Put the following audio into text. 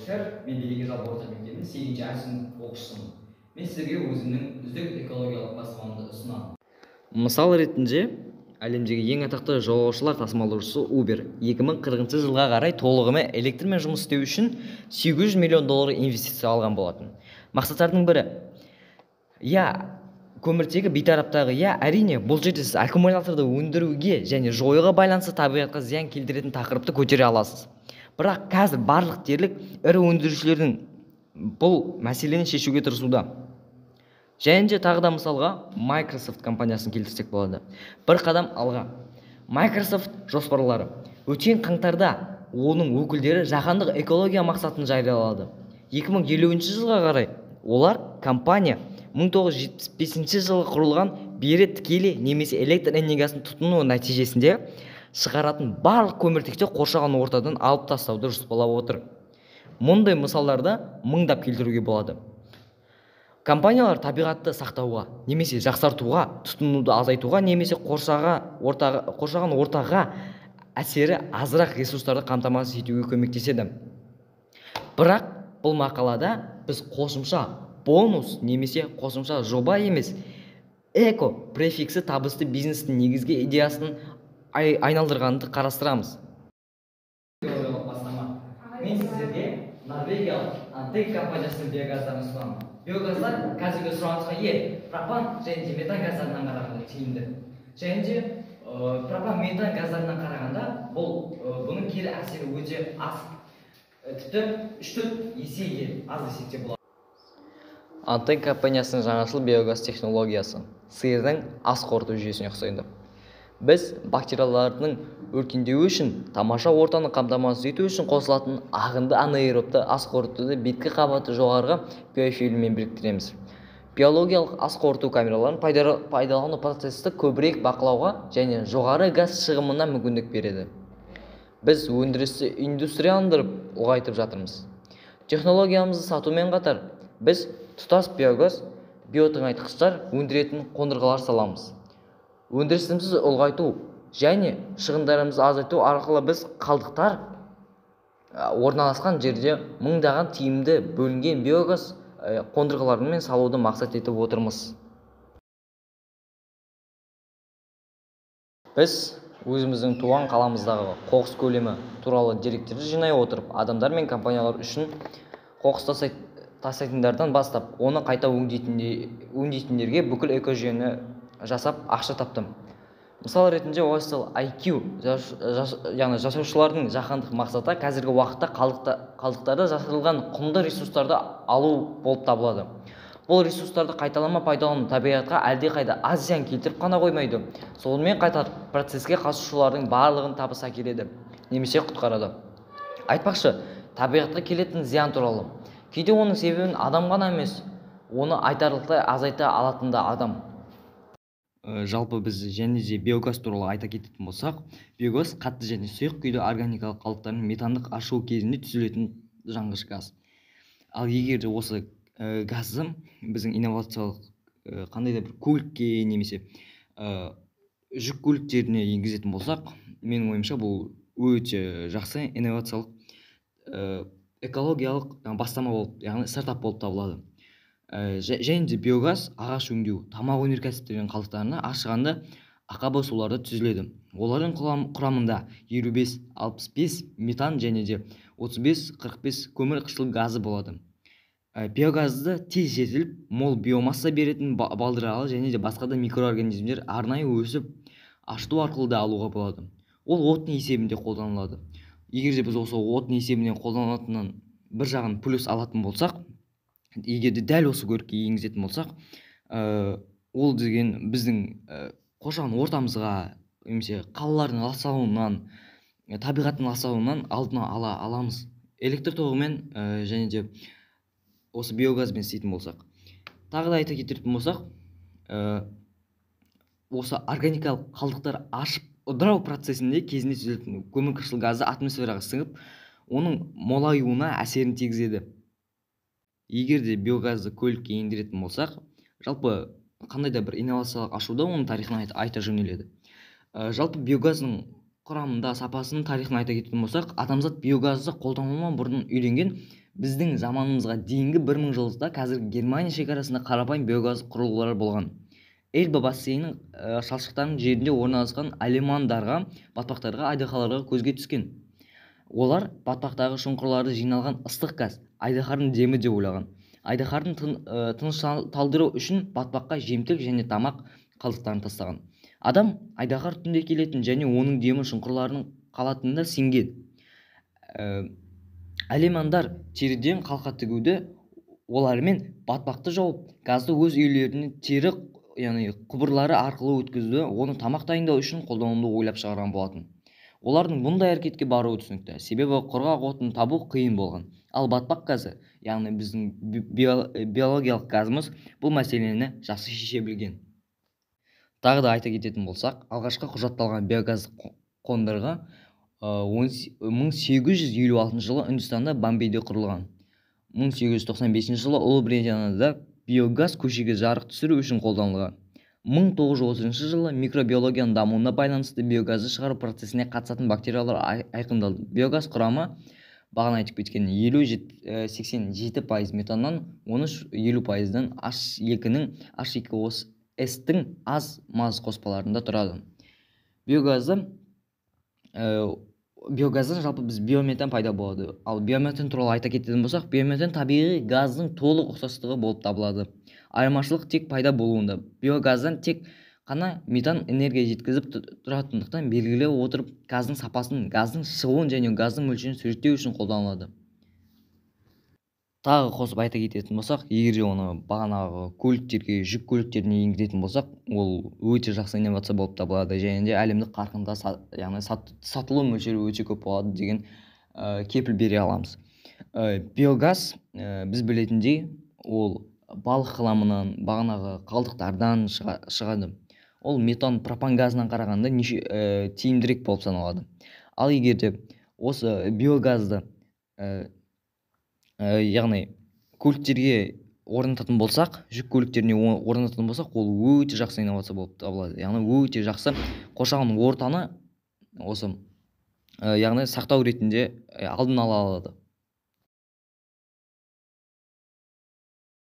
Arkadaşlar, ben Bilgi Laboratuvar Mektebi'nin 8. sınıf оқушысымын. Мен сіздерге өзімнің үздік экологиялық басылымымды ұсынамын. Мысал ретінде, әлемдегі ең атақты жолаушылар тасымалдаушысы Uber 2040 жылға қарай толығымен электрмен жұмыс істеу үшін $800 миллион инвестиция алған болатын. Мақсаттардың бірі, көміртегі бейтараптағы, әрине, бұл жерде сіз аккумуляторды өндіруге және жоюға байланысты табиғатқа зиян келтіретін тақырыпты көтере аласыз. Бірақ қазір барлық дерлік ірі өндірушілердің бұл мәселені шешуге тырысуда. Және де тағы да мысалға Microsoft компаниясын келтірсек болады. Бір қадам алға. Microsoft жоспарлары. Өткен қаңтарда оның өкілдері жаһандық экология мақсатын жариялады. 2050 жылға қарай олар компания 1975 жылы құрылған бері тікелей немесе электр энергиясын тұтыну нәтижесінде шығаратын барлық көміртекті қоршаған ортадан алып тастауды жоспарлап отыр. Мұндай мысалдарды мыңдап келтіруге болады. Компаниялар табиғатты сақтауға, немесе жақсартуға, тұтынуды азайтуға, немесе қоршаған ортаға әсері азырақ ресурстарды қамтамасыз етуге көмектеседі. Бірақ бұл мақалада біз қосымша бонус немесе қосымша жоба емес, эко префиксі табысты бизнестің негізгі идеясын айналдырғанды қарастырамыз. Мен сіздерге Норвегиялық Антек компаниясының биогаздарын ұсынамын. Биогаздар қазіргі сұранысқа ие, пропан және метан газдарынан қарағанда тиімді. Және де пропан метан газдарынан қарағанда бұның кері әсері өте аз. Тіпті 3-4 есеге аз десек те болады. Антек компаниясының жаңашыл биогаз технологиясы сиырдың ас қорыту жүйесіне ұқсайды. Біз бактериялардың өркендеуі үшін, тамаша ортаны қамтамасыз ету үшін қосылатын ағынды анаэробты ас қорытуды беткі қабаты жоғарғы биофильммен біріктіреміз. Биологиялық ас қорыту камераларын пайдалану процесті көбірек бақылауға және жоғары газ шығымына мүмкіндік береді. Біз өндірісті индустрияландырып ұлғайтып жатырмыз. Технологиямызды сатумен қатар, біз тұтас биогаз, биотыңайтқыштар өндіретін қондырғылар саламыз. Өндірісімізді ұлғайту және шығындарымызды азайту арқылы біз қалдықтар орналасқан жерде мыңдаған тиімді бөлінген биогаз қондырғыларымен салуды мақсат етіп отырмыз. Біз өзіміздің туған қаламыздағы қоқыс көлемі туралы деректерді жинай отырып, адамдар мен компаниялар үшін қоқыс тастайтындардан бастап, оны қайта өңдейтіндерге бүкіл экожүйені жасап ақша таптым. Мысал ретінде Oyster IQ жасаушылардың жаһандық мақсаты қазіргі уақытта қалдықтарды жасырылған құнды ресурстарды алу болып табылады. Бұл ресурстарды қайталама пайдалану табиғатқа әлдеқайда аз зиян келтіріп қана қоймайды. Сонымен қатар процеске қатысушылардың барлығын табыс әкеледі, немесе құтқарады. Айтпақшы, табиғатқа келетін зиян туралы. Кейде оның себебін адам ғана емес, оны айтарлықтай азайта алатын да адам. Жалпы біз және де биогаз туралы айта кететін болсақ, биогаз қатты және сұйық күйді органикалық қалдықтардың метандық ашуы кезінде түзілетін жанғыш газ. Ал егер де осы газды біздің инновациялық қандай да бір көлікке немесе жүк көліктеріне енгізетін болсақ, менің ойымша бұл өте жақсы инновациялық экологиялық бастама болып, яғни стартап болып табылады. Және де биогаз ағаш өңдеу, тамақ өнеркәсіптерінің қалдықтарына ашығанда ақабы суларда түзіледі. Олардың құрамында 55-65 метан және де 35-45 көмір қышқыл газы болады. Биогазды тез жетіліп, мол биомасса беретін балдыралы және де басқа да микроорганизмдер арнайы өсіп, ашыту арқылы да алуға болады. Ол отын есебінде қолданылады. Егер де біз осы отын есебінен қолданылатынын бір жағын плюс алатын болсақ, егер де дәл осы көрікке енгізетін болсақ, ол деген біздің қоршаған ортамызға, немесе қалалардың ластауынан, табиғаттың ластауынан алдына аламыз. Электр тоғымен және де осы биогазбен істейтін болсақ. Тағы да айта кететін болсақ, осы органикалық қалдықтар ашып ыдырау процесінде кезінде түзілетін көмір қышқыл газы атмосфераға сіңіп, оның молаюына әсерін тигізеді. Егер де биогазды көлікке ендіретін болсақ, жалпы қандай да бір инновациялық ашуда оның тарихын айта жөнеледі. Жалпы биогаздың құрамында сапасының тарихын айта кететін болсақ, адамзат биогазды қолданудан бұрын үйренген біздің заманымызға дейінгі 1000 жылда қазіргі Германия шекарасында қарапайым биогаз құрылғылары болған. Эльба бассейнінің шалшықтарының жерінде орналасқан алемандарға, батпақтарға, айдаһарларға көзге түскен. Олар батпақтағы шұңқырларды жиналған ыстық газ, айдаһардың демі деп ойлаған. Айдаһардың тынышталдыру үшін батпаққа жемтік және тамақ қалдықтарын тастаған. Адам айдаһар түнде келетін және оның демі шұңқырларының қалатынында сенген. Алемандар теріден қалқа тігуді, олармен батпақты жауып, газды өз үйлеріне тері құбырлары арқылы өткізуді, оны тамақ дайындау үшін қолдануды ойлап шығарған болатын. Олардың бұндай әрекетке баруы түсінікті, себебі құрғақ отын табу қиын болған. Ал батпақ газы, яғни біздің биологиялық газымыз, бұл мәселені жақсы шеше білген. Тағы да айта кететін болсақ, алғашқы құжатталған биогаз қондырғы 1856 жылы Үндістанда Бомбейде құрылған. 1895 жылы Ұлыбританияда биогаз көшеге жарық түсіру үшін қолданылған. 1930 жылы микробиологияның дамуына байланысты биогазды шығару процесіне қатысатын бактериялар айқындалды. Биогаз құрамы бағана айтып кеткен 87% метаннан, 13-50%-дан H2-ның H2O-тің аз маз қоспаларында тұрады. Биогаздан жалпы біз биометан пайда болады. Ал биометан туралы айта кететін болсақ, биометан табиғи газдың толық ұқсастығы болып табылады. Айырмашылық тек пайда болуында. Биогаздан тек қана метан энергия жеткізіп тұратындықтан белгілей отырып, газдың сапасын, газдың шығуын және газдың мөлшерін суреттеу үшін қолданылады. Тағы қосып айта кететін болсақ, егер оны бағанағы көліктерге, жүк көліктеріне енгізетін болсақ, ол өте жақсы инновация болып табылады, және де әлемдік қарқында сатылу мөлшері өте көп болады деген кепіл бере аламыз. Биогаз біз білетіндей, ол балық қыламынан, бағанағы қалдықтардан шығады. Ол метан, пропан газынан қарағанда тиімдірек болып саналады. Ал егер де осы биогазды яғни көліктерге орнататын болсақ, жүк көліктеріне орнататын болсақ, ол өте жақсы инновация болып табылады. Яғни өте жақсы қоршаған ортаны осы яғни сақтау ретінде алдын ала алады.